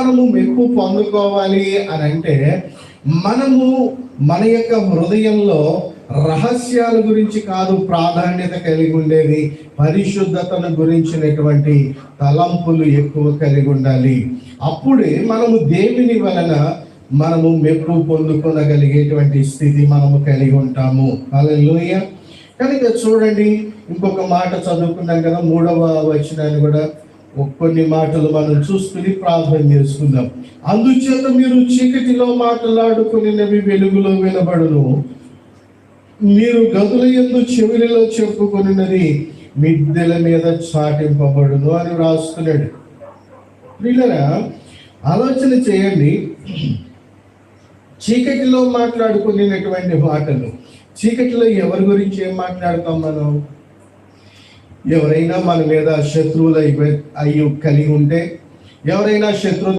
మనము మెప్పు పొందుకోవాలి అని అంటే మనము మన యొక్క హృదయంలో రహస్యాల గురించి కాదు ప్రాధాన్యత కలిగి ఉండేది, పరిశుద్ధతను గురించినటువంటి తలంపులు ఎక్కువ కలిగి ఉండాలి. అప్పుడే మనము దేవుని వలన మనము మెప్పు పొందుకొనగలిగేటువంటి స్థితి మనము కలిగి ఉంటాము. హల్లెలూయా. కనుక చూడండి, ఇంకొక మాట చదువుకున్నాం కదా, 3వ వచనాన్ని కూడా కొన్ని మాటలు మనం చూసుకుని ప్రార్థన చేసుకుందాం. అందుచేత మీరు చీకటిలో మాట్లాడుకునేవి వెలుగులో వినబడును, మీరు గదుల యందు చెవిలిలో చెప్పుకొనినది మిద్దెల మీద చాటింపబడును అని రాస్తున్నాడు. ప్రియులారా, ఆలోచన చేయండి. చీకటిలో మాట్లాడుకునేటువంటి మాటలు, చీకటిలో ఎవరి గురించి ఏం మాట్లాడతాం మనం? ఎవరైనా మన మీద శత్రువులు అయ్యి కలిగి ఉంటే, ఎవరైనా శత్రు